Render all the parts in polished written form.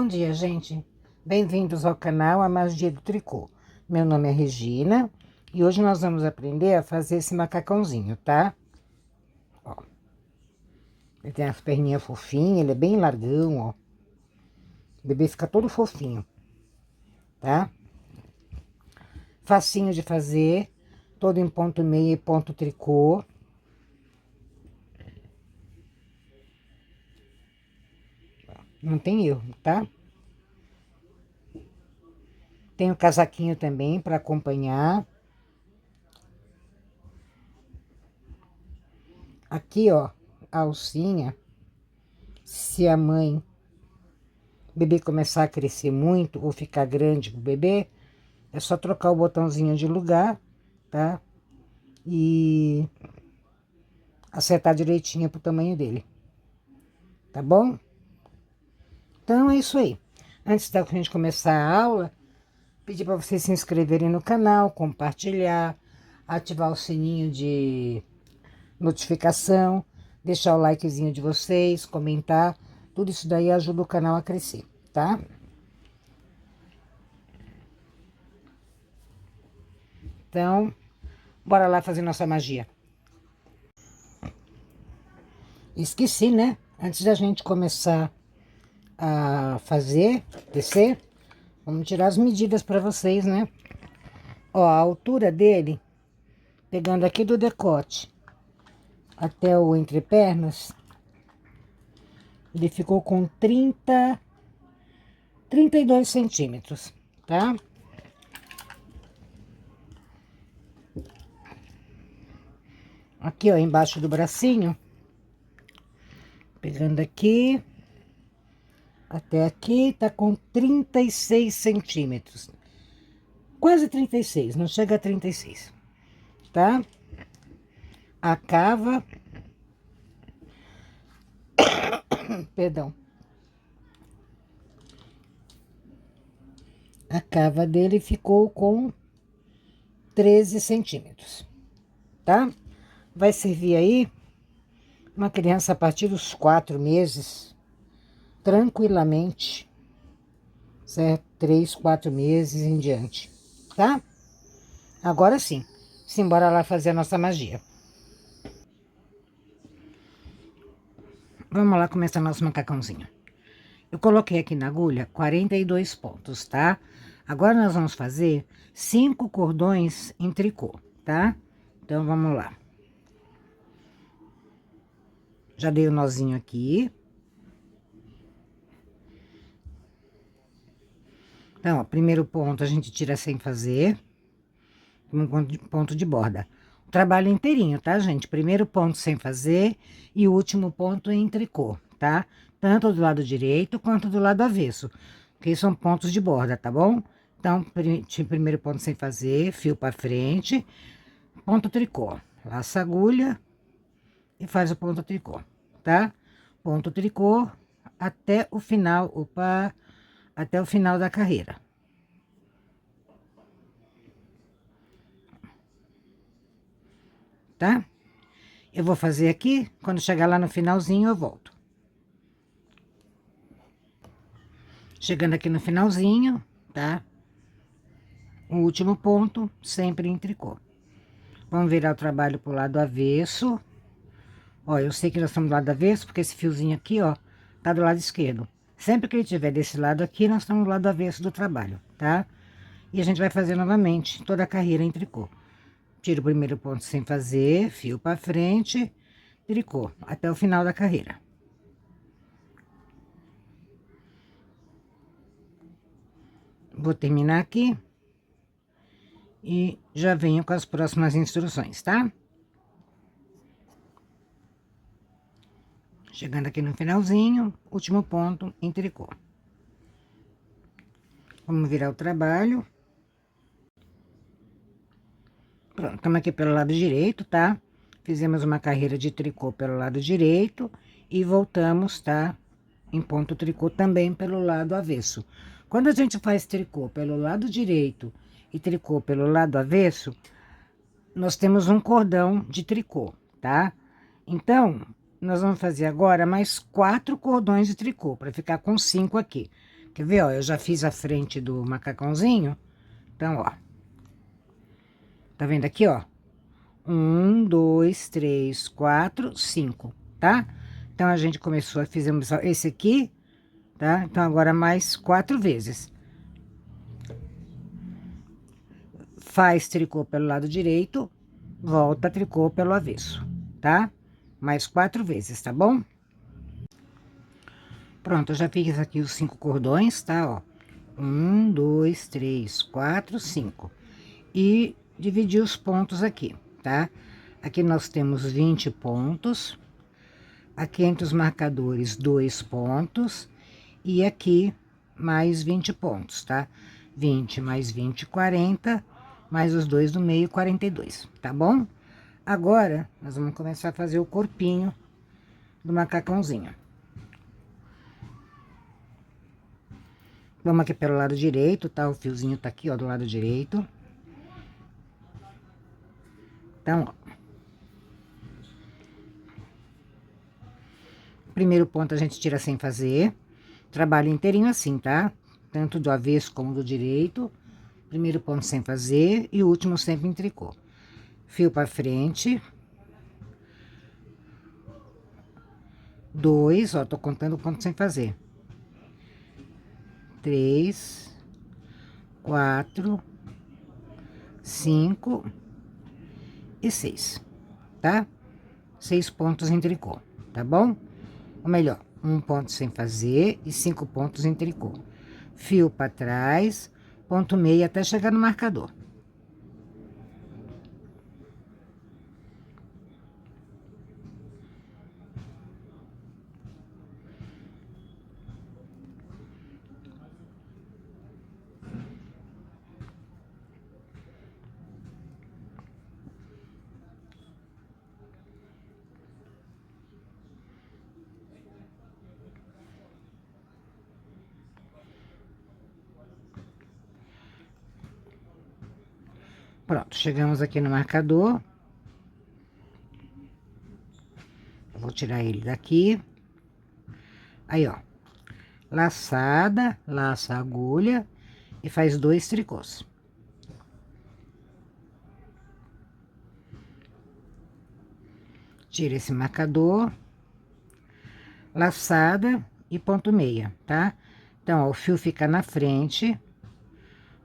Bom dia, gente. Bem-vindos ao canal A Magia do Tricô. Meu nome é Regina e hoje nós vamos aprender a fazer esse macacãozinho, tá? Ó, ele tem as perninhas fofinhas, ele é bem largão, ó. O bebê fica todo fofinho, tá? Facinho de fazer, todo em ponto meio e ponto tricô. Não tem erro, tá? Tem o casaquinho também para acompanhar. Aqui, ó, a alcinha, se a mãe, o bebê começar a crescer muito ou ficar grande pro bebê, é só trocar o botãozinho de lugar, tá? E acertar direitinho pro tamanho dele, tá bom? Então é isso aí. Antes da gente começar a aula, pedir para vocês se inscreverem no canal, compartilhar, ativar o sininho de notificação, deixar o likezinho de vocês, comentar. Tudo isso daí ajuda o canal a crescer, tá? Então, bora lá fazer nossa magia. Esqueci, né? Antes da gente começar a fazer, descer, vamos tirar as medidas para vocês, né? Ó, a altura dele, pegando aqui do decote até o entrepernas, ele ficou com 32 centímetros, tá? Aqui, ó, embaixo do bracinho, pegando aqui, até aqui, tá com 36 centímetros. Quase 36, não chega a 36, tá? A cava, perdão. A cava dele ficou com 13 centímetros, tá? Vai servir aí uma criança a partir dos 4 meses, tranquilamente, certo? 3, 4 meses em diante, tá? Agora sim, simbora lá fazer a nossa magia. Vamos lá começar nosso macacãozinho. Eu coloquei aqui na agulha 42 pontos, tá? Agora nós vamos fazer 5 cordões em tricô, tá? Então, vamos lá. Já dei o nozinho aqui. Então, ó, primeiro ponto a gente tira sem fazer. Um ponto de borda. O trabalho inteirinho, tá, gente? Primeiro ponto sem fazer e o último ponto em tricô, tá? Tanto do lado direito quanto do lado avesso, porque são pontos de borda, tá bom? Então, primeiro ponto sem fazer, fio pra frente, ponto tricô. Laça a agulha e faz o ponto tricô, tá? Ponto tricô até o final, opa, até o final da carreira. Tá? Eu vou fazer aqui, quando chegar lá no finalzinho eu volto. Chegando aqui no finalzinho, tá? O último ponto, sempre em tricô. Vamos virar o trabalho pro lado avesso. Ó, eu sei que nós estamos do lado avesso, porque esse fiozinho aqui, ó, tá do lado esquerdo. Sempre que ele estiver desse lado aqui, nós estamos do lado avesso do trabalho, tá? E a gente vai fazer novamente toda a carreira em tricô. Tiro o primeiro ponto sem fazer, fio pra frente, tricô, até o final da carreira. Vou terminar aqui. E já venho com as próximas instruções, tá? Chegando aqui no finalzinho, último ponto em tricô. Vamos virar o trabalho. Pronto, estamos aqui pelo lado direito, tá? Fizemos uma carreira de tricô pelo lado direito e voltamos, tá? Em ponto tricô também pelo lado avesso. Quando a gente faz tricô pelo lado direito e tricô pelo lado avesso, nós temos um cordão de tricô, tá? Então, nós vamos fazer agora mais 4 cordões de tricô, para ficar com 5 aqui. Quer ver, ó? Eu já fiz a frente do macacãozinho. Então, ó. Tá vendo aqui, ó? 1, 2, 3, 4, 5, tá? Então, a gente começou, fizemos esse aqui, tá? Então, agora mais 4 vezes. Faz tricô pelo lado direito, volta tricô pelo avesso, tá? Mais 4 vezes, tá bom? Pronto, eu já fiz aqui os 5 cordões, tá? Ó, 1, 2, 3, 4, 5. E dividi os pontos aqui, tá? Aqui nós temos 20 pontos. Aqui entre os marcadores, 2 pontos. E aqui, mais 20 pontos, tá? 20 mais 20, 40. Mais os dois do meio, 42, tá bom? Agora, nós vamos começar a fazer o corpinho do macacãozinho. Vamos aqui pelo lado direito, tá? O fiozinho tá aqui, ó, do lado direito. Então, ó. Primeiro ponto a gente tira sem fazer. Trabalho inteirinho assim, tá? Tanto do avesso como do direito. Primeiro ponto sem fazer e o último sempre em tricô. Fio pra frente. 2, ó, tô contando o ponto sem fazer. 3, 4, 5 e 6, tá? 6 pontos em tricô, tá bom? Ou melhor, 1 ponto sem fazer e 5 pontos em tricô. Fio para trás, ponto meio até chegar no marcador. Pronto, chegamos aqui no marcador. Vou tirar ele daqui. Aí, ó. Laçada, laça a agulha e faz 2 tricôs. Tira esse marcador. Laçada e ponto meia, tá? Então, ó, o fio fica na frente.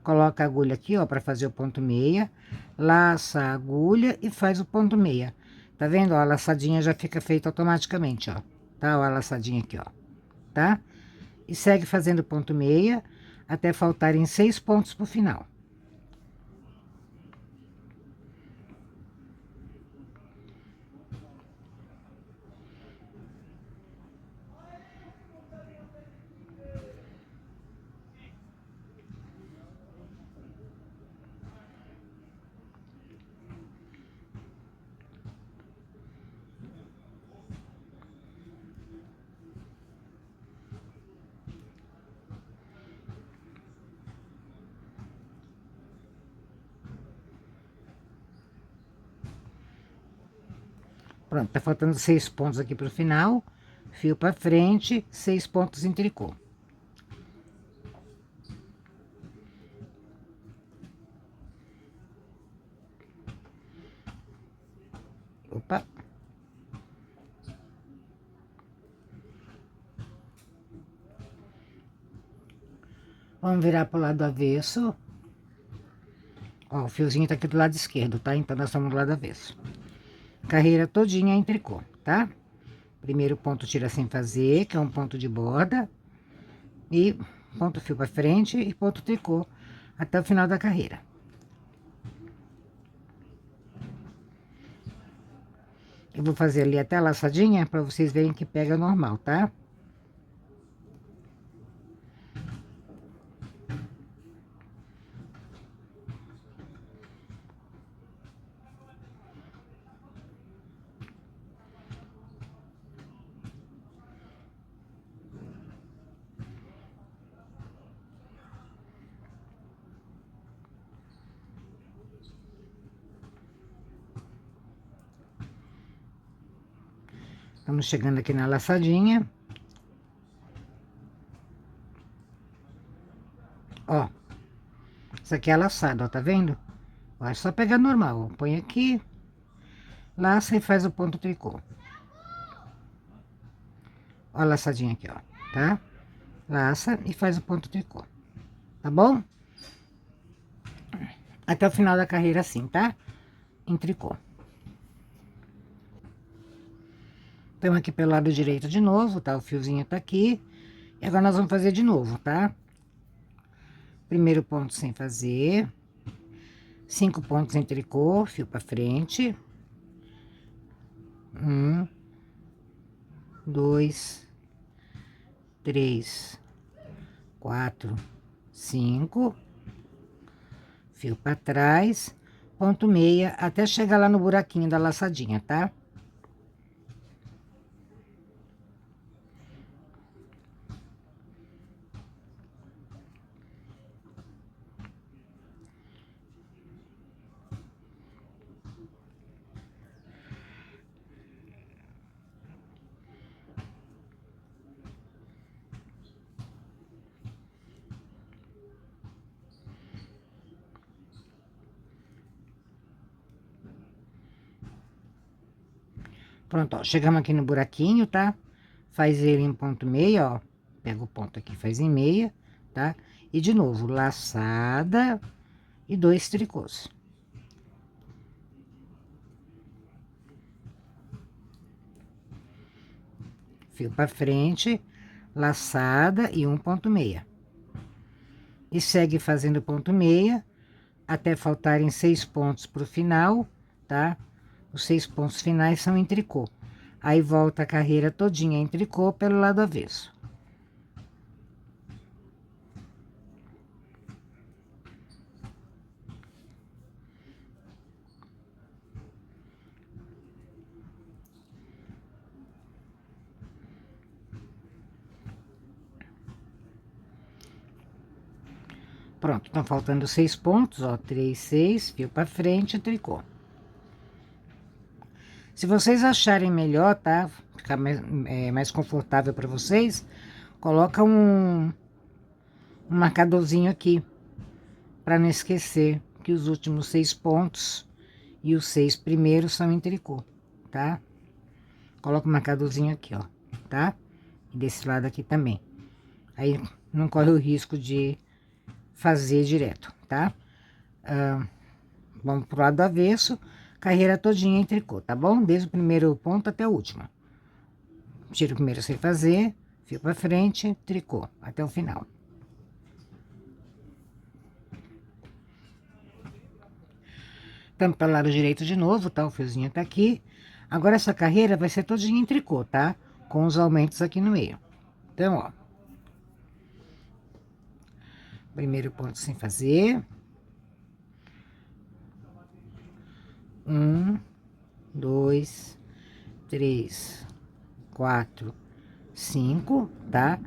Coloca a agulha aqui, ó, pra fazer o ponto meia. Laça a agulha e faz o ponto meia. Tá vendo? Ó, a laçadinha já fica feita automaticamente, ó. Tá? Ó, a laçadinha aqui, ó. Tá? E segue fazendo ponto meia até faltarem 6 pontos pro final. Pronto, tá faltando 6 pontos aqui pro final. Fio pra frente, 6 pontos em tricô. Opa! Vamos virar pro lado avesso. Ó, o fiozinho tá aqui do lado esquerdo, tá? Então, nós estamos do lado avesso. Carreira todinha em tricô, tá? Primeiro ponto tira sem fazer, que é um ponto de borda. E ponto fio pra frente e ponto tricô até o final da carreira. Eu vou fazer ali até a laçadinha pra vocês verem que pega normal, tá? Estamos chegando aqui na laçadinha. Ó, isso aqui é laçado, ó, tá vendo? Ó, é só pegar normal, ó. Põe aqui, laça e faz o ponto tricô. Ó a laçadinha aqui, ó, tá? Laça e faz o ponto tricô, tá bom? Até o final da carreira assim, tá? Em tricô. Estamos aqui pelo lado direito de novo, tá? O fiozinho tá aqui. E agora nós vamos fazer de novo, tá? Primeiro ponto sem fazer. 5 pontos em tricô, fio pra frente. 1, 2, 3, 4, 5. Fio pra trás. Ponto meia, até chegar lá no buraquinho da laçadinha, tá? Pronto, ó, chegamos aqui no buraquinho, tá? Faz ele em ponto meia, ó. Pega o ponto aqui, faz em meia, tá? E de novo, laçada e 2 tricôs. Fio pra frente, laçada e 1 ponto meia. E segue fazendo ponto meia, até faltarem 6 pontos pro final, tá? Os 6 pontos finais são em tricô. Aí, volta a carreira todinha em tricô pelo lado avesso. Pronto, estão faltando 6 pontos, ó, 3, 6, fio pra frente, tricô. Se vocês acharem melhor, tá? Ficar mais confortável pra vocês, coloca um marcadorzinho aqui, pra não esquecer que os últimos 6 pontos e os 6 primeiros são em tricô, tá? Coloca um marcadorzinho aqui, ó, tá? E desse lado aqui também. Aí não corre o risco de fazer direto, tá? Vamos pro lado avesso, carreira todinha em tricô, tá bom? Desde o primeiro ponto até o último. Tira o primeiro sem fazer, fio pra frente, tricô, até o final. Estamos para o lado direito de novo, tá? O fiozinho tá aqui. Agora essa carreira vai ser todinha em tricô, tá? Com os aumentos aqui no meio. Então, ó. Primeiro ponto sem fazer. 1, 2, 3, 4, 5, tá?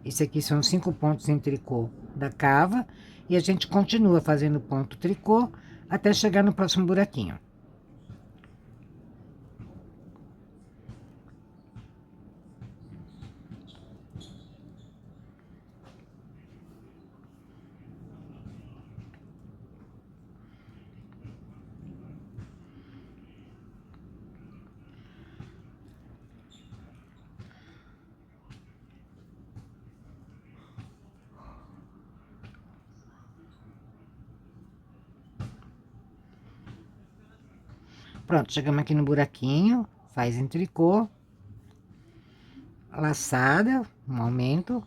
Esse aqui são 5 pontos em tricô da cava. E a gente continua fazendo ponto tricô até chegar no próximo buraquinho. Pronto, chegamos aqui no buraquinho, faz em tricô, laçada, um aumento,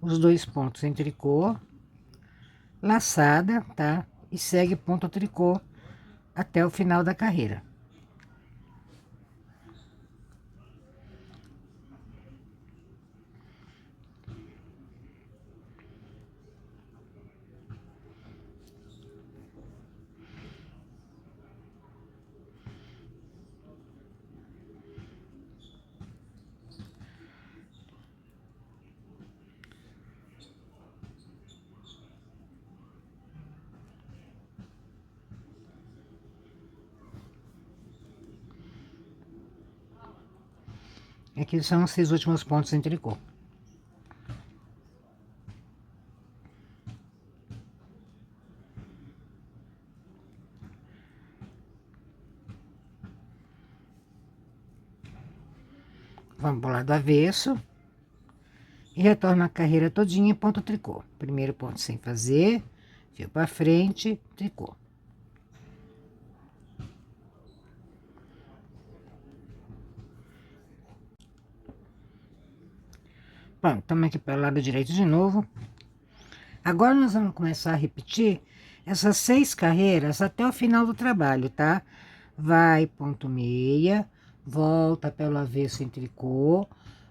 os 2 pontos em tricô, laçada, tá? E segue ponto tricô até o final da carreira. Aqui são esses últimos pontos em tricô. Vamos pro lado avesso. E retorno a carreira todinha em ponto tricô. Primeiro ponto sem fazer, fio pra frente, tricô. Pronto, estamos aqui pelo lado direito de novo. Agora nós vamos começar a repetir essas 6 carreiras até o final do trabalho, tá? Vai, ponto meia, volta pelo avesso em tricô,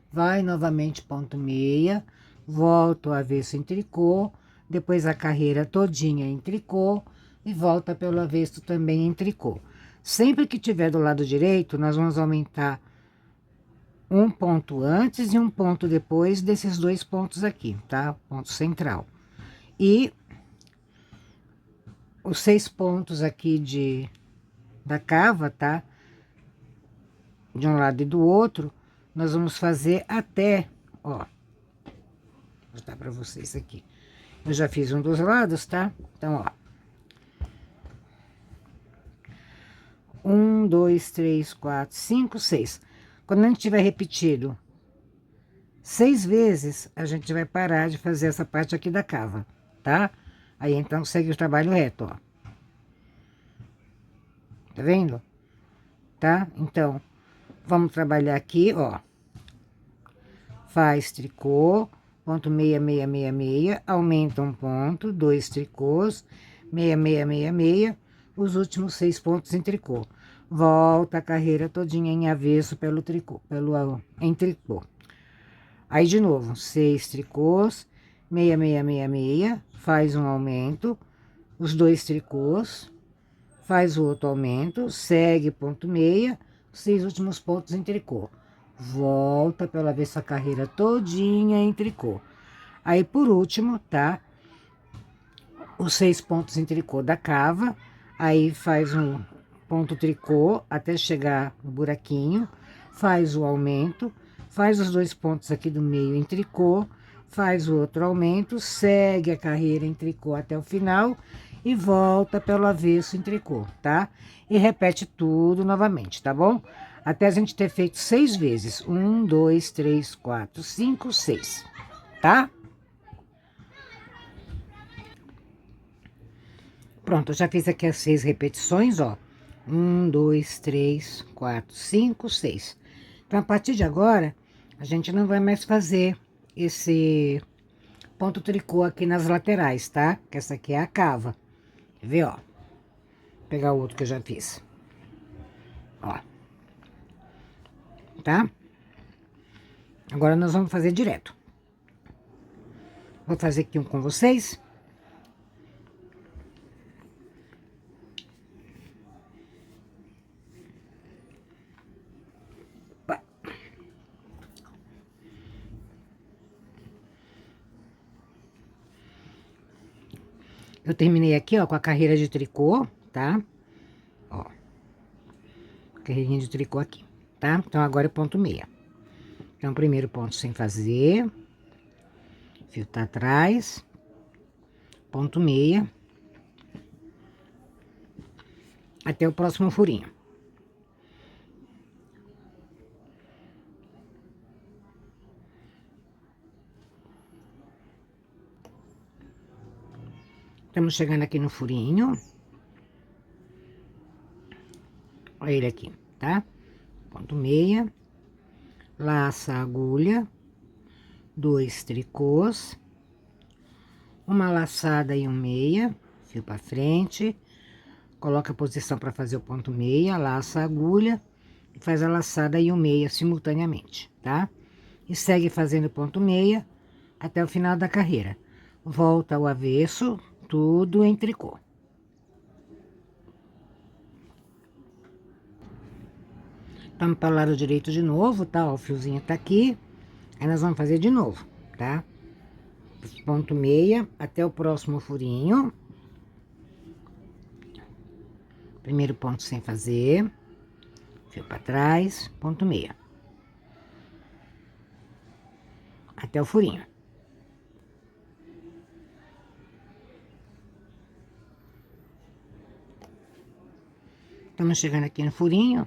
vai novamente ponto meia, volta o avesso em tricô, depois a carreira todinha em tricô e volta pelo avesso também em tricô. Sempre que tiver do lado direito, nós vamos aumentar um ponto antes e um ponto depois desses 2 pontos aqui, tá? Ponto central. E os 6 pontos aqui da cava, tá? De um lado e do outro, nós vamos fazer até, ó. Vou mostrar pra vocês aqui. Eu já fiz um dos lados, tá? Então, ó. 1, 2, 3, 4, 5, 6. Quando a gente tiver repetido 6 vezes, a gente vai parar de fazer essa parte aqui da cava, tá? Aí, então, segue o trabalho reto, ó. Tá vendo? Tá? Então, vamos trabalhar aqui, ó. Faz tricô, ponto meia, meia, meia, meia, aumenta um ponto, 2 tricôs, meia, meia, meia, meia, os últimos 6 pontos em tricô. Volta a carreira todinha em avesso pelo tricô, em tricô. Aí, de novo, 6 tricôs, meia, meia, meia, meia, faz um aumento, os 2 tricôs, faz o outro aumento, segue ponto meia, 6 últimos pontos em tricô. Volta pela avesso a carreira todinha em tricô. Aí, por último, tá? Os 6 pontos em tricô da cava, aí faz um ponto tricô até chegar no buraquinho, faz o aumento, faz os 2 pontos aqui do meio em tricô, faz o outro aumento, segue a carreira em tricô até o final e volta pelo avesso em tricô, tá? E repete tudo novamente, tá bom? Até a gente ter feito 6 vezes. 1, 2, 3, 4, 5, 6, tá? Pronto, eu já fiz aqui as 6 repetições, ó. 1, 2, 3, 4, 5, 6. Então, a partir de agora, a gente não vai mais fazer esse ponto tricô aqui nas laterais, tá? Que essa aqui é a cava. Quer ver, ó? Vou pegar o outro que eu já fiz. Ó. Tá? Agora nós vamos fazer direto. Vou fazer aqui um com vocês. Eu terminei aqui, ó, com a carreira de tricô, tá? Ó. Carreirinha de tricô aqui, tá? Então, agora é ponto meia. Então, primeiro ponto sem fazer. Fio tá atrás. Ponto meia. Até o próximo furinho. Estamos chegando aqui no furinho. Olha ele aqui, tá? Ponto meia. Laça a agulha. 2 tricôs. Uma laçada e um meia. Fio pra frente. Coloca a posição para fazer o ponto meia. Laça a agulha. E faz a laçada e o meia simultaneamente, tá? E segue fazendo ponto meia até o final da carreira. Volta ao avesso, tudo em tricô. Estamos para o lado direito de novo, tá? Ó, o fiozinho tá aqui. Aí nós vamos fazer de novo, tá? Ponto meia até o próximo furinho. Primeiro ponto sem fazer. Fio para trás, ponto meia. Até o furinho. Estamos chegando aqui no furinho.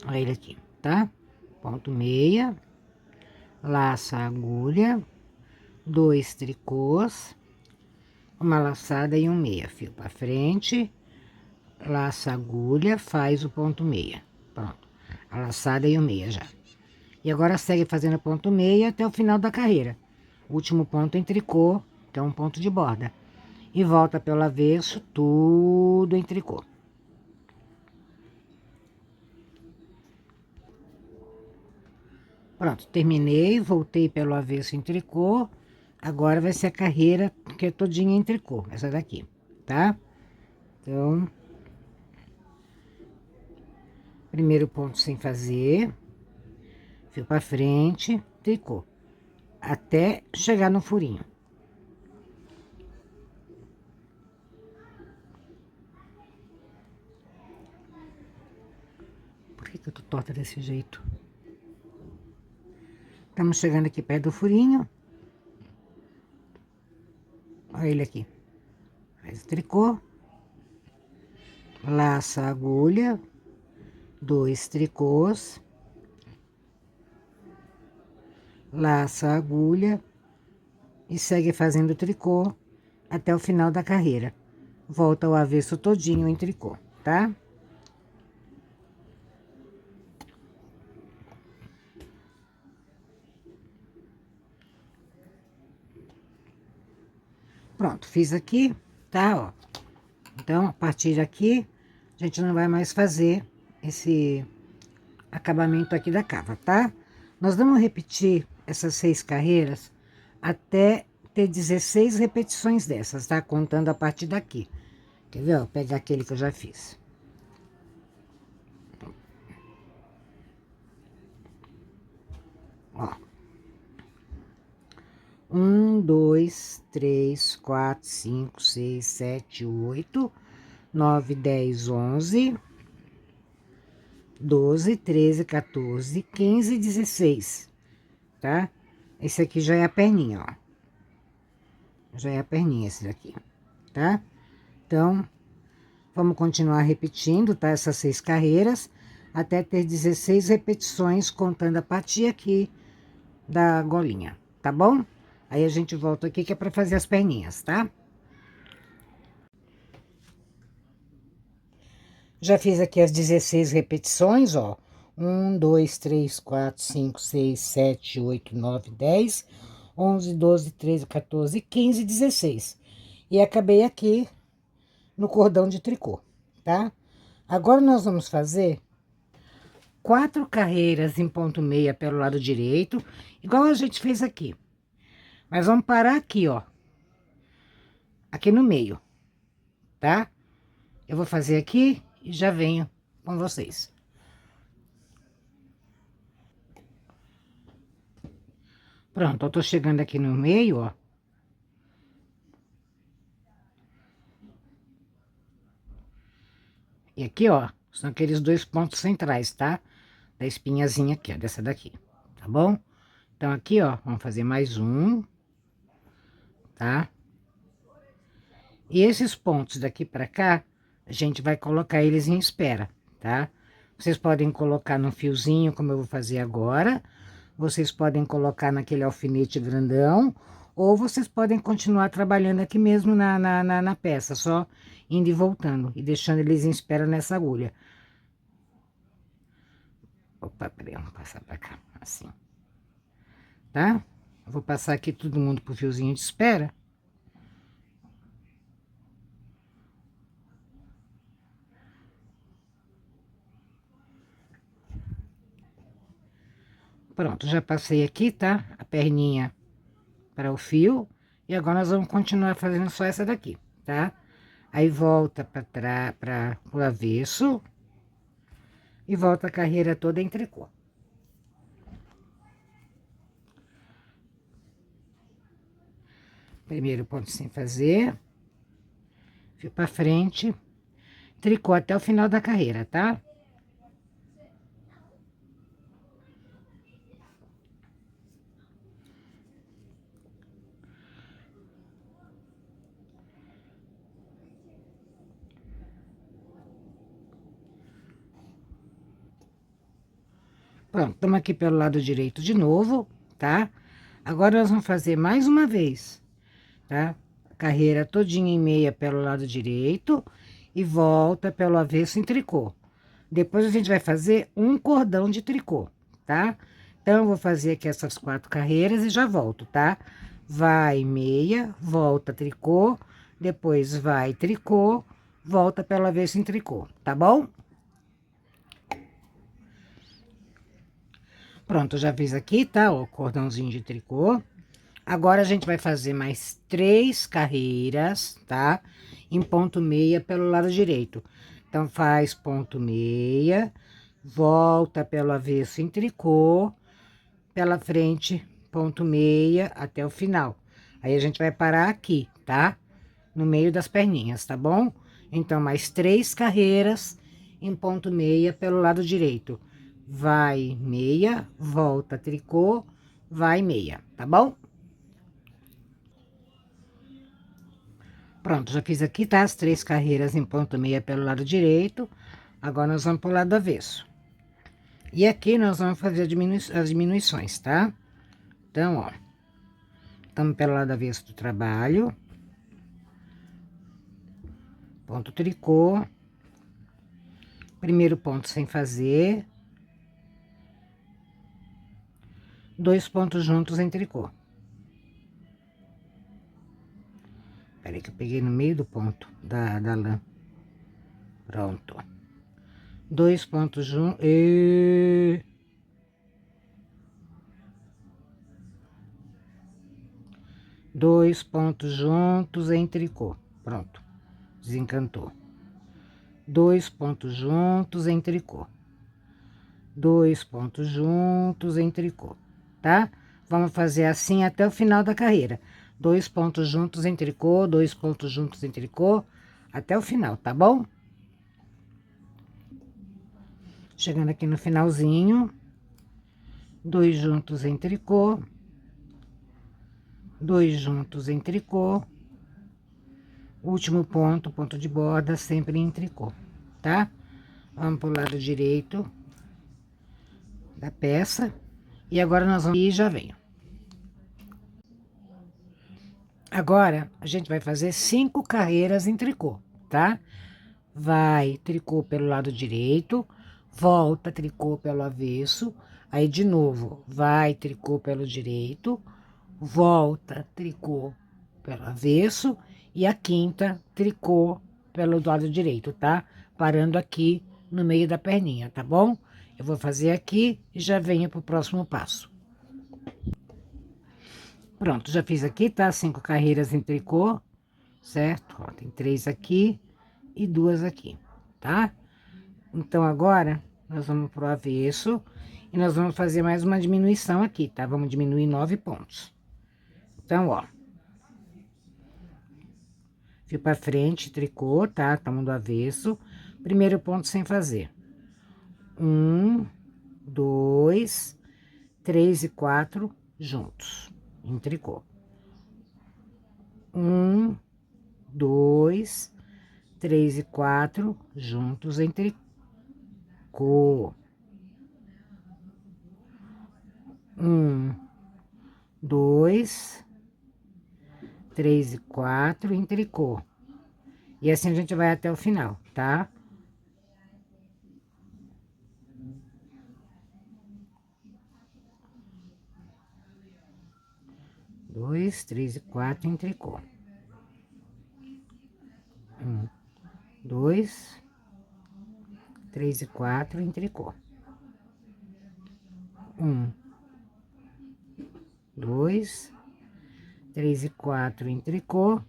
Olha ele aqui, tá? ponto meia, laça a agulha, 2 tricôs, uma laçada e um meia, fio pra frente, laça a agulha, faz o ponto meia. Pronto, a laçada e o meia já. E agora segue fazendo ponto meia até o final da carreira. Último ponto em tricô, que é um ponto de borda. E volta pelo avesso, tudo em tricô. Pronto, terminei, voltei pelo avesso em tricô. Agora vai ser a carreira que é todinha em tricô, essa daqui, tá? Então, primeiro ponto sem fazer, fio pra frente, tricô, até chegar no furinho. Por que eu tô torta desse jeito? Estamos chegando aqui perto do furinho. Olha ele aqui. Faz o tricô, laça a agulha, 2 tricôs, laça a agulha e segue fazendo tricô até o final da carreira. Volta o avesso todinho em tricô, tá? Pronto, fiz aqui, tá, ó. Então, a partir daqui, a gente não vai mais fazer esse acabamento aqui da cava, tá? Nós vamos repetir essas 6 carreiras até ter 16 repetições dessas, tá? Contando a partir daqui. Quer ver, ó? Vou pegar aquele que eu já fiz. Ó. 1, 2, 3, 4, 5, 6, 7, 8, 9, 10, 11, 12, 13, 14, 15, 16, tá? Esse aqui já é a perninha, ó. Já é a perninha esse daqui, tá? Então, vamos continuar repetindo, tá? Essas 6 carreiras, até ter 16 repetições, contando a partir aqui da golinha, tá bom? Aí a gente volta aqui que é pra fazer as perninhas, tá? Já fiz aqui as 16 repetições, ó. 1, 2, 3, 4, 5, 6, 7, 8, 9, 10, 11, 12, 13, 14, 15, 16. E acabei aqui no cordão de tricô, tá? Agora nós vamos fazer 4 carreiras em ponto meia pelo lado direito, igual a gente fez aqui. Mas vamos parar aqui, ó. Aqui no meio, tá? Eu vou fazer aqui e já venho com vocês. Pronto, eu tô chegando aqui no meio, ó. E aqui, ó, são aqueles 2 pontos centrais, tá? Da espinhazinha aqui, ó, dessa daqui, tá bom? Então, aqui, ó, vamos fazer mais um, tá? E esses pontos daqui pra cá, a gente vai colocar eles em espera, tá? Vocês podem colocar no fiozinho, como eu vou fazer agora. Vocês podem colocar naquele alfinete grandão, ou vocês podem continuar trabalhando aqui mesmo na peça, só indo e voltando, e deixando eles em espera nessa agulha. Opa, peraí, vamos passar pra cá, assim. Tá? Eu vou passar aqui todo mundo pro fiozinho de espera. Pronto, já passei aqui, tá? A perninha para o fio. E agora nós vamos continuar fazendo só essa daqui, tá? Aí volta para trás, para o avesso. E volta a carreira toda em tricô. Primeiro ponto sem fazer. Fio para frente. Tricô até o final da carreira, tá? Pronto, estamos aqui pelo lado direito de novo, tá? Agora nós vamos fazer mais uma vez, tá? Carreira todinha em meia pelo lado direito e volta pelo avesso em tricô. Depois a gente vai fazer um cordão de tricô, tá? Então, eu vou fazer aqui essas 4 carreiras e já volto, tá? Vai meia, volta tricô, depois vai tricô, volta pelo avesso em tricô, tá bom? Pronto, já fiz aqui, tá? O cordãozinho de tricô. Agora, a gente vai fazer mais 3 carreiras, tá? Em ponto meia pelo lado direito. Então, faz ponto meia, volta pelo avesso em tricô, pela frente, ponto meia até o final. Aí, a gente vai parar aqui, tá? No meio das perninhas, tá bom? Então, mais 3 carreiras em ponto meia pelo lado direito. Vai meia, volta tricô, vai meia, tá bom? Pronto, já fiz aqui, tá? As 3 carreiras em ponto meia pelo lado direito. Agora, nós vamos pro lado avesso. E aqui, nós vamos fazer as diminuições, tá? Então, ó. Estamos pelo lado avesso do trabalho. Ponto tricô. Primeiro ponto sem fazer. 2 pontos juntos em tricô. Peraí que eu peguei no meio do ponto da lã. Pronto. 2 pontos juntos. 2 pontos juntos em tricô. Pronto. Desencantou. 2 pontos juntos em tricô. 2 pontos juntos em tricô, tá? Vamos fazer assim até o final da carreira. 2 pontos juntos em tricô, 2 pontos juntos em tricô, até o final, tá bom? Chegando aqui no finalzinho, 2 juntos em tricô, 2 juntos em tricô, último ponto, ponto de borda, sempre em tricô, tá? Vamos pro lado direito da peça, e agora nós vamos... E já venho. Agora, a gente vai fazer 5 carreiras em tricô, tá? Vai tricô pelo lado direito, volta tricô pelo avesso, aí de novo, vai tricô pelo direito, volta tricô pelo avesso e a quinta tricô pelo lado direito, tá? Parando aqui no meio da perninha, tá bom? Eu vou fazer aqui e já venho pro próximo passo. Pronto, já fiz aqui, tá? 5 carreiras em tricô, certo? Ó, tem 3 aqui e 2 aqui, tá? Então, agora, nós vamos pro avesso e nós vamos fazer mais uma diminuição aqui, tá? Vamos diminuir 9 pontos. Então, ó. Fio pra frente, tricô, tá? Tamo do avesso. Primeiro ponto sem fazer. 1, 2, 3 e 4 juntos, em tricô. 1, 2, 3 e 4 juntos em tricô. 1, 2, 3 e 4 em tricô. E assim a gente vai até o final, tá? Dois, 3 e 4 em tricô. 1, 2, 3 e 4 em tricô. 1, 2, 3 e 4 em tricô.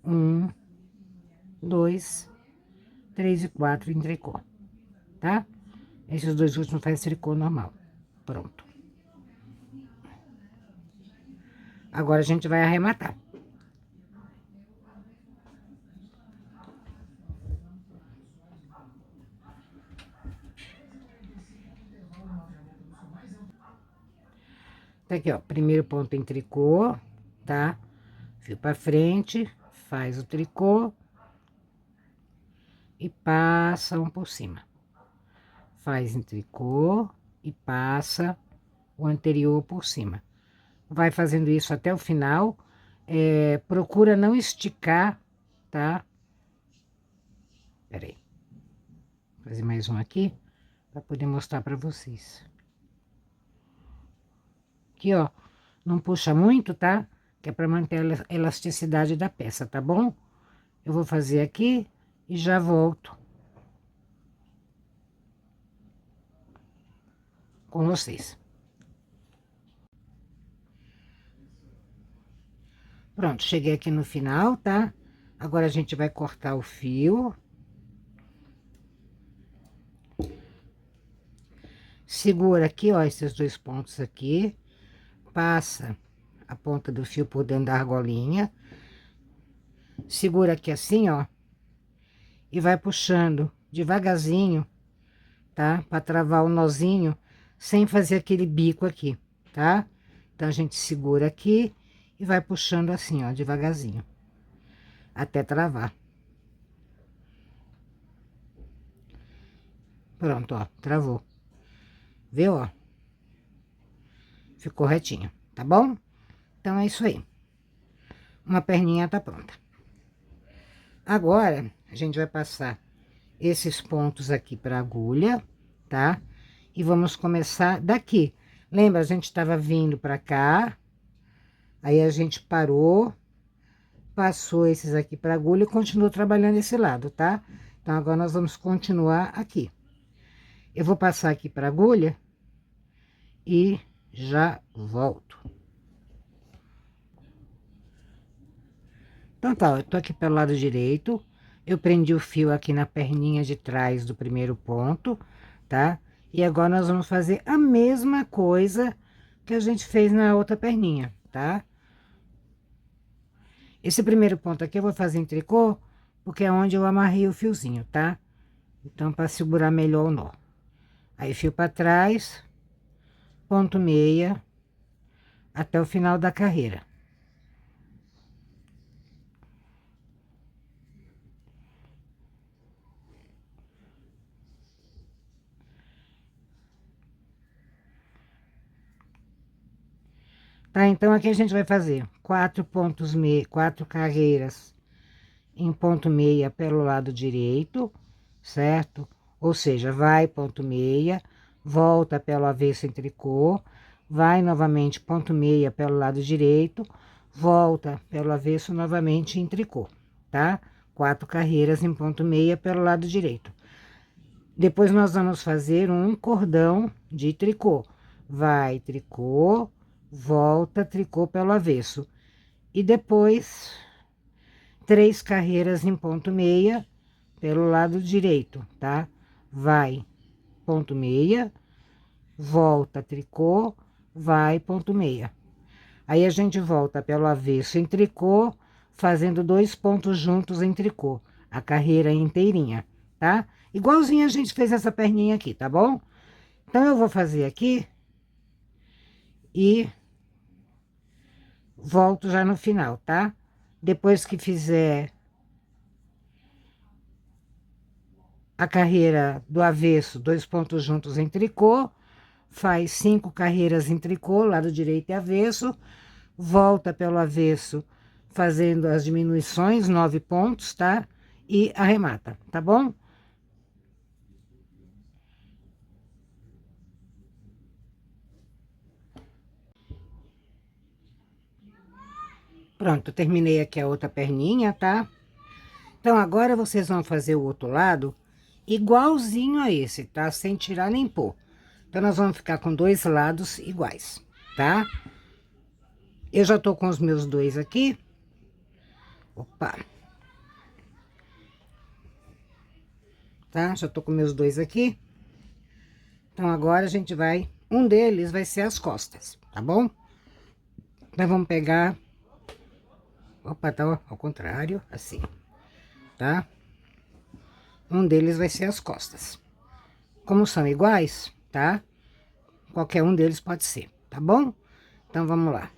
1, 2, 3 e 4 em tricô, tá? Esses dois últimos faz tricô normal. Pronto. Agora a gente vai arrematar. Tá aqui, ó, primeiro ponto em tricô, tá? Fio pra frente, faz o tricô e passa um por cima. faz em tricô e passa o anterior por cima. Vai fazendo isso até o final. Procura não esticar, tá? Peraí. Vou fazer mais um aqui, para poder mostrar para vocês. Aqui, ó. Não puxa muito, tá? Que é para manter a elasticidade da peça, tá bom? Eu vou fazer aqui e já volto com vocês. Pronto, cheguei aqui no final, tá? Agora a gente vai cortar o fio. Segura aqui, ó, esses dois pontos aqui. Passa a ponta do fio por dentro da argolinha. Segura aqui assim, ó. E vai puxando devagarzinho, tá? Pra travar o nozinho, sem fazer aquele bico aqui, tá? Então, a gente segura aqui e vai puxando assim, ó, devagarzinho. Até travar. Pronto, ó, travou. Viu, ó? Ficou retinho, tá bom? Então, é isso aí. Uma perninha tá pronta. Agora, a gente vai passar esses pontos aqui pra agulha, tá? E vamos começar daqui. Lembra, a gente estava vindo pra cá, aí a gente parou, passou esses aqui pra agulha e continuou trabalhando esse lado, tá? Então, agora nós vamos continuar aqui. Eu vou passar aqui pra agulha e já volto. Então, tá, eu tô aqui pelo lado direito, eu prendi o fio aqui na perninha de trás do primeiro ponto, tá? E agora nós vamos fazer a mesma coisa que a gente fez na outra perninha, tá? Esse primeiro ponto aqui eu vou fazer em tricô, porque é onde eu amarrei o fiozinho, tá? Então, para segurar melhor o nó. Aí, fio para trás, ponto meia, até o final da carreira. Tá, então aqui a gente vai fazer 4 carreiras em ponto meia pelo lado direito, certo? Ou seja, vai ponto meia, volta pelo avesso em tricô, vai novamente ponto meia pelo lado direito, volta pelo avesso novamente em tricô, tá? 4 carreiras em ponto meia pelo lado direito. Depois nós vamos fazer um cordão de tricô. Vai tricô, volta, tricô pelo avesso. E depois, 3 carreiras em ponto meia pelo lado direito, tá? Vai, ponto meia, volta, tricô, vai, ponto meia. Aí, a gente volta pelo avesso em tricô, fazendo 2 pontos juntos em tricô, a carreira inteirinha, tá? Igualzinho a gente fez essa perninha aqui, tá bom? Então, eu vou fazer aqui e volto já no final, tá? Depois que fizer a carreira do avesso, 2 pontos juntos em tricô, faz 5 carreiras em tricô, lado direito e avesso, volta pelo avesso fazendo as diminuições, 9 pontos, tá? E arremata, tá bom? Pronto, terminei aqui a outra perninha, tá? Então, agora vocês vão fazer o outro lado igualzinho a esse, tá? Sem tirar nem pôr. Então, nós vamos ficar com 2 lados iguais, tá? Eu já tô com os meus 2 aqui. Opa! Tá? Já tô com meus 2 aqui. Então, agora a gente vai... Um deles vai ser as costas, tá bom? Então, vamos pegar... Opa, tá ao contrário, assim, tá? Um deles vai ser as costas. Como são iguais, tá? Qualquer um deles pode ser, tá bom? Então, vamos lá.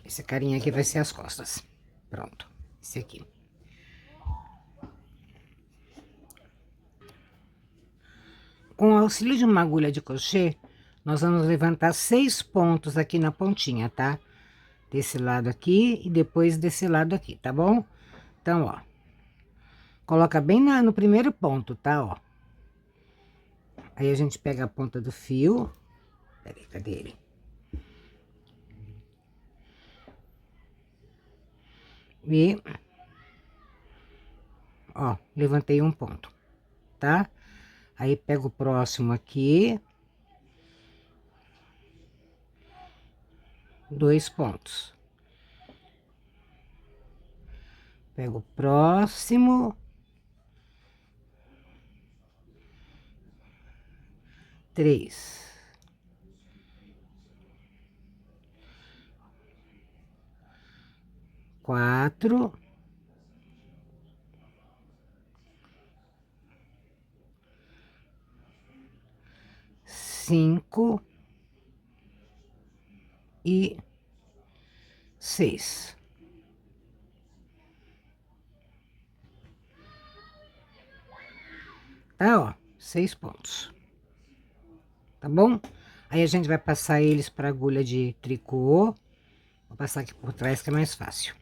Esse carinha aqui vai ser as costas. Pronto, esse aqui. auxílio de uma agulha de crochê, nós vamos levantar 6 pontos aqui na pontinha, tá? Desse lado aqui e depois desse lado aqui, tá bom? Então, ó, coloca bem no primeiro ponto, tá, ó. Aí a gente pega a ponta do fio. Peraí, cadê ele? E, ó, levantei um ponto, tá? Aí pego o próximo aqui. 2 pontos. Pego o próximo. 3. 4. 5 e 6. Tá, ó, 6 pontos. Tá bom? Aí a gente vai passar eles para agulha de tricô. Vou passar aqui por trás que é mais fácil.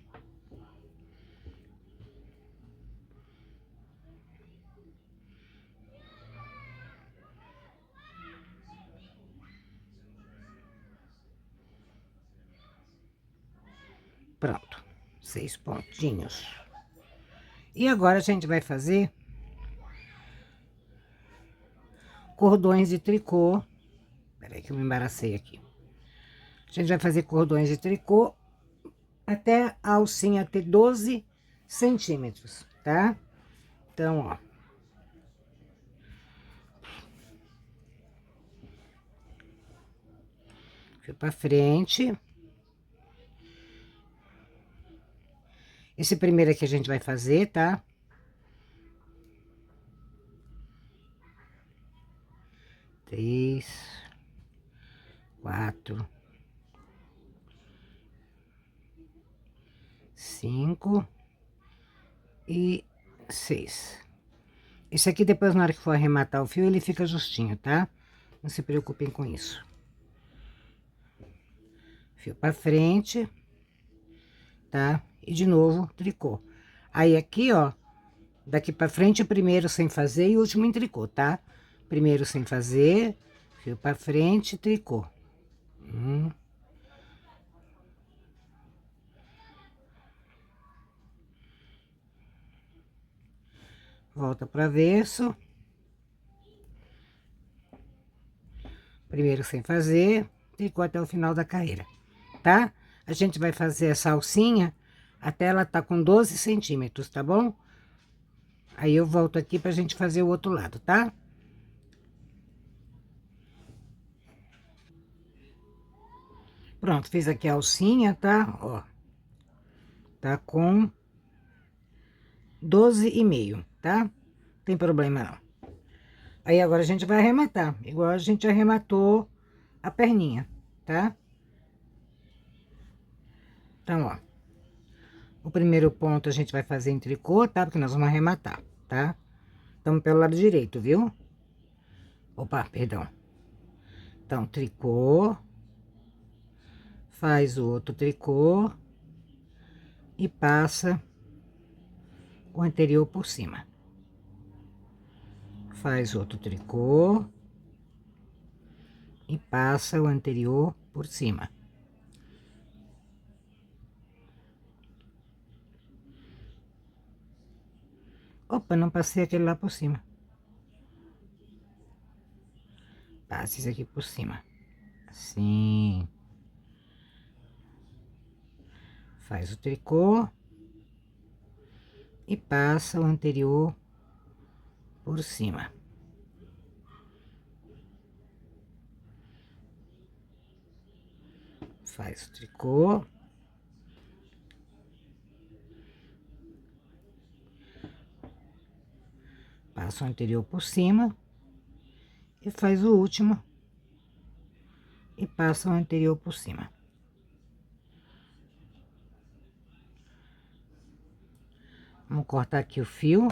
Pronto, 6 pontinhos. E agora a gente vai fazer cordões de tricô. Peraí que eu me embaracei aqui. A gente vai fazer cordões de tricô até a alcinha ter 12 centímetros, tá? Então, ó. Fio pra frente. Esse primeiro aqui a gente vai fazer, tá? Três, 4, 5 e 6. Esse aqui, depois, na hora que for arrematar o fio, ele fica justinho, tá? Não se preocupem com isso. Fio pra frente, tá? E de novo, tricô. Aí, aqui, ó, daqui pra frente, o primeiro sem fazer e o último em tricô, tá? Primeiro sem fazer, fio pra frente, tricô. Volta pro avesso. Primeiro sem fazer, tricô até o final da carreira, tá? A gente vai fazer essa alcinha até ela tá com 12 centímetros, tá bom? Aí eu volto aqui pra gente fazer o outro lado, tá? Pronto, fiz aqui a alcinha, tá? Ó, tá com 12,5, tá? Não tem problema não. Aí agora a gente vai arrematar, igual a gente arrematou a perninha, tá? Então, ó, o primeiro ponto a gente vai fazer em tricô, tá? Porque nós vamos arrematar, tá? Estamos pelo lado direito, viu? Opa, perdão. Então, tricô, faz o outro tricô e passa o anterior por cima. Faz outro tricô e passa o anterior por cima. Opa, não passei aquele lá por cima. Passe esse aqui por cima. Assim. Faz o tricô e passa o anterior por cima. Faz o tricô. Passa o anterior por cima. E faz o último. E passa o anterior por cima. Vamos cortar aqui o fio.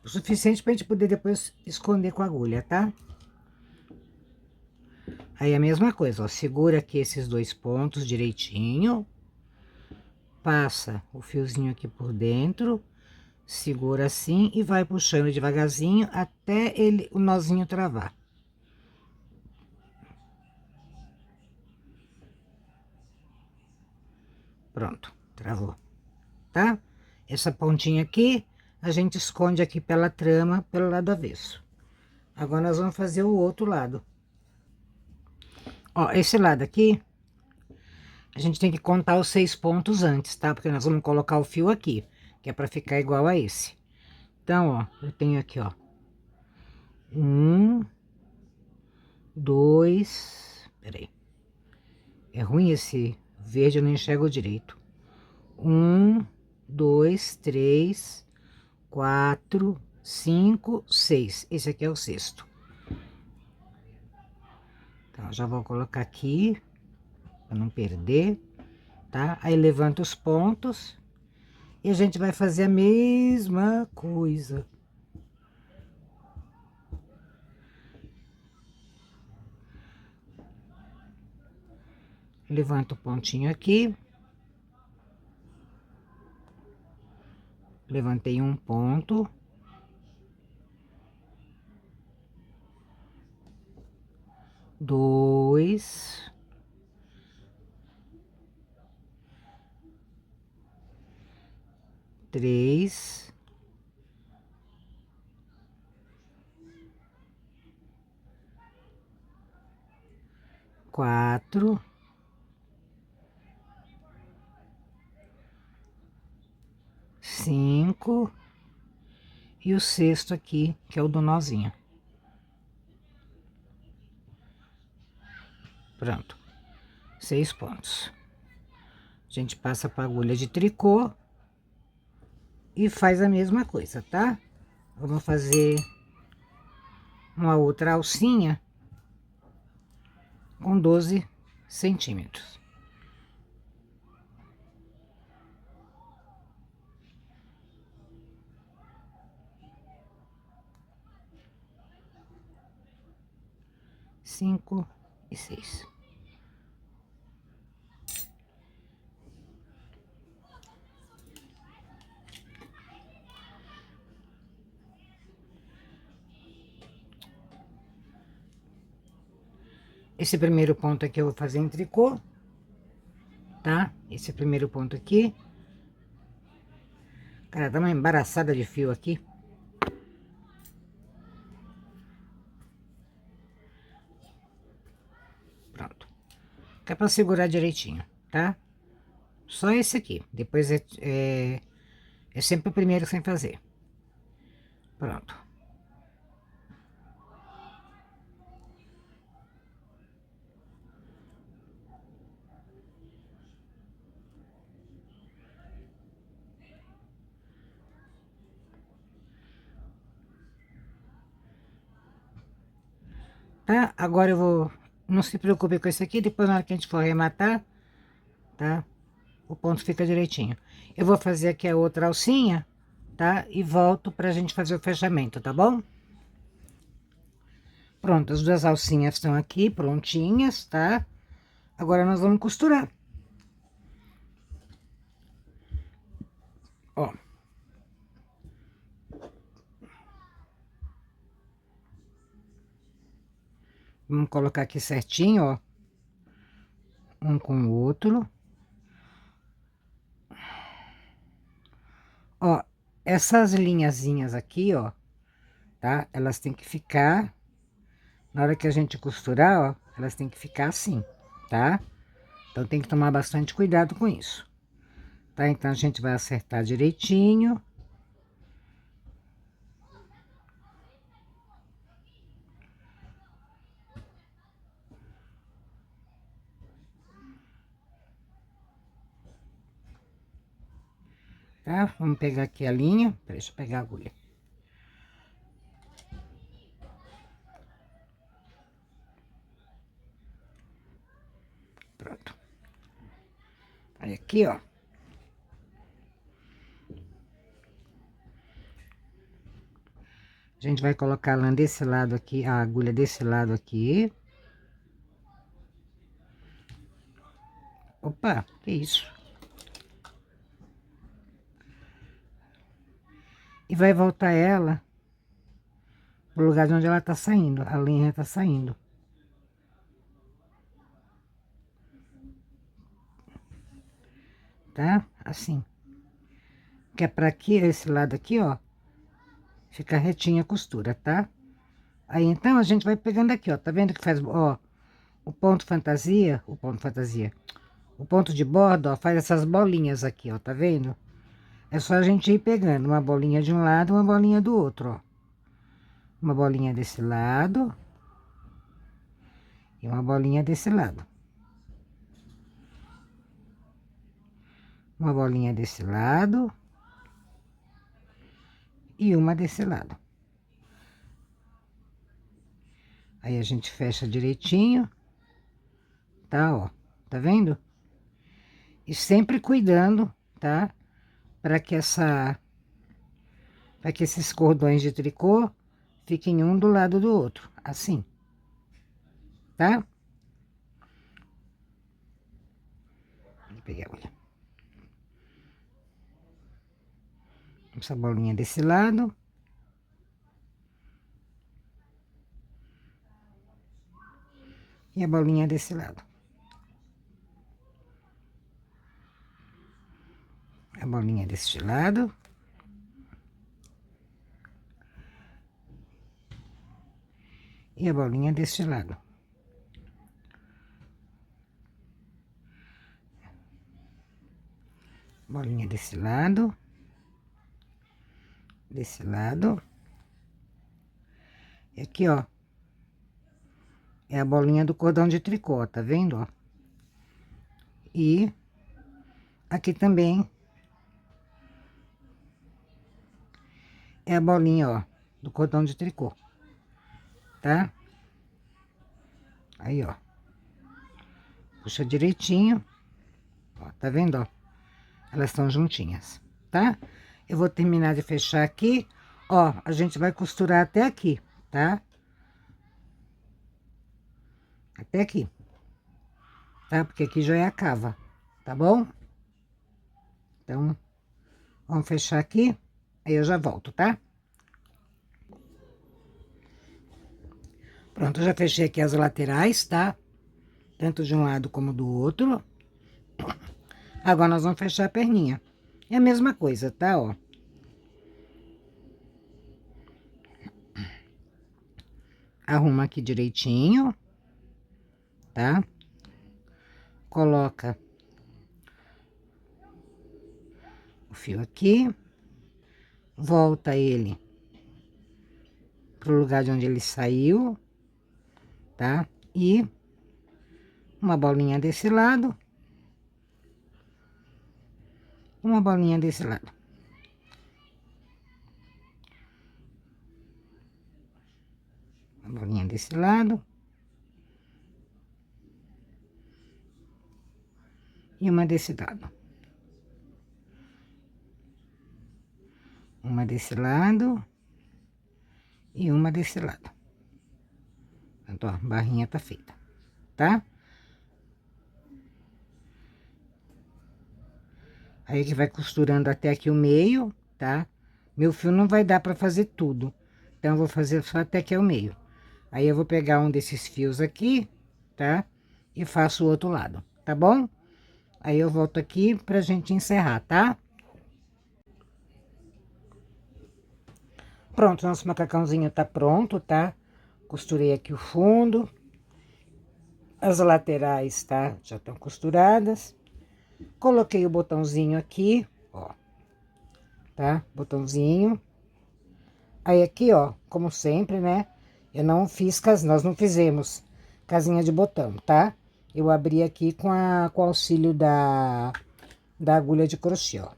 O suficiente pra gente poder depois esconder com a agulha, tá? Aí a mesma coisa, ó, segura aqui esses 2 pontos direitinho. Passa o fiozinho aqui por dentro, segura assim e vai puxando devagarzinho até o nozinho travar. Pronto, travou, tá? Essa pontinha aqui, a gente esconde aqui pela trama, pelo lado avesso. Agora nós vamos fazer o outro lado. Ó, esse lado aqui, a gente tem que contar os 6 pontos antes, tá? Porque nós vamos colocar o fio aqui, que é pra ficar igual a esse. Então, ó, eu tenho aqui, ó. 1, 2, peraí. É ruim esse verde, eu não enxergo direito. 1, 2, 3, 4, 5, 6. Esse aqui é o sexto. Então, já vou colocar aqui, para não perder, tá? Aí levanta os pontos e a gente vai fazer a mesma coisa. Levanta o pontinho aqui. Levantei um ponto. Dois. Três. Quatro. Cinco. E o sexto aqui, que é o do nozinho. Pronto. 6 pontos. A gente passa para agulha de tricô e faz a mesma coisa, tá? Vamos fazer uma outra alcinha com 12 centímetros. Cinco e 6. Esse primeiro ponto aqui eu vou fazer em tricô, tá? Esse primeiro ponto aqui. Cara, dá uma embaraçada de fio aqui. Pronto. Que é pra segurar direitinho, tá? Só esse aqui. Depois é sempre o primeiro sem fazer. Pronto. Tá? Agora eu vou... Não se preocupe com esse aqui, depois na hora que a gente for arrematar, tá? O ponto fica direitinho. Eu vou fazer aqui a outra alcinha, tá? E volto pra gente fazer o fechamento, tá bom? Pronto, as 2 alcinhas estão aqui prontinhas, tá? Agora nós vamos costurar. Ó. Vamos colocar aqui certinho, ó. Um com o outro. Ó, essas linhazinhas aqui, ó, tá? Elas têm que ficar, na hora que a gente costurar, ó, elas têm que ficar assim, tá? Então tem que tomar bastante cuidado com isso, tá? Então a gente vai acertar direitinho. Tá? Vamos pegar aqui a linha, deixa eu pegar a agulha. Pronto. Aí aqui, ó. A gente vai colocar a lã desse lado aqui, a agulha desse lado aqui. Opa, que isso? E vai voltar ela pro lugar de onde ela tá saindo, a linha tá saindo. Tá? Assim. Que é pra aqui, esse lado aqui, ó, ficar retinha a costura, tá? Aí, então, a gente vai pegando aqui, ó, tá vendo que faz, ó, o ponto fantasia, o ponto de borda, ó, faz essas bolinhas aqui, ó, tá vendo? É só a gente ir pegando uma bolinha de um lado, uma bolinha do outro, ó. Uma bolinha desse lado e uma bolinha desse lado. Uma bolinha desse lado e uma desse lado. Aí a gente fecha direitinho, tá, ó, tá vendo? E sempre cuidando, tá? Para que esses cordões de tricô fiquem um do lado do outro, assim, tá? Vou pegar, olha. Essa bolinha desse lado. E a bolinha desse lado. A bolinha deste lado. E a bolinha deste lado. Bolinha desse lado. Desse lado. E aqui, ó. É a bolinha do cordão de tricô, tá vendo, ó? E aqui também é a bolinha, ó, do cordão de tricô, tá? Aí, ó. Puxa direitinho. Ó, tá vendo, ó? Elas estão juntinhas, tá? Eu vou terminar de fechar aqui. Ó, a gente vai costurar até aqui, tá? Até aqui. Tá? Porque aqui já é a cava, tá bom? Então, vamos fechar aqui. Aí eu já volto, tá? Pronto, eu já fechei aqui as laterais, tá? Tanto de um lado como do outro. Agora, nós vamos fechar a perninha. É a mesma coisa, tá? Ó. Arruma aqui direitinho, tá? Coloca o fio aqui. Volta ele pro lugar de onde ele saiu, tá? E uma bolinha desse lado. Uma bolinha desse lado. Uma bolinha desse lado. E uma desse lado. Uma desse lado. E uma desse lado. Pronto, ó, a barrinha tá feita, tá? Aí que vai costurando até aqui o meio, tá? Meu fio não vai dar pra fazer tudo. Então, eu vou fazer só até aqui o meio. Aí, eu vou pegar um desses fios aqui, tá? E faço o outro lado, tá bom? Aí, eu volto aqui pra gente encerrar, tá? Pronto, nosso macacãozinho tá pronto, tá? Costurei aqui o fundo. As laterais, tá? Já estão costuradas. Coloquei o botãozinho aqui, ó. Tá? Botãozinho. Aí, aqui, ó, como sempre, né? Eu não fiz, nós não fizemos casinha de botão, tá? Eu abri aqui com o auxílio da agulha de crochê, ó.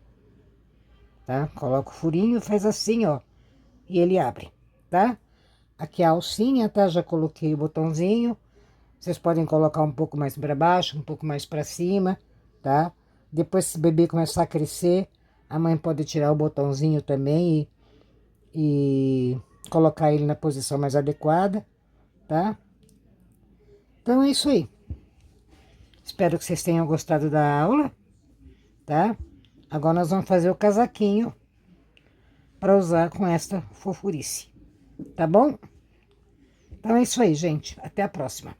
Tá? Coloca o furinho, faz assim, ó. E ele abre, tá? Aqui a alcinha, tá? Já coloquei o botãozinho. Vocês podem colocar um pouco mais pra baixo, um pouco mais pra cima, tá? Depois, se o bebê começar a crescer, a mãe pode tirar o botãozinho também e colocar ele na posição mais adequada, tá? Então é isso aí. Espero que vocês tenham gostado da aula, tá? Agora nós vamos fazer o casaquinho para usar com esta fofurice, tá bom? Então é isso aí, gente. Até a próxima.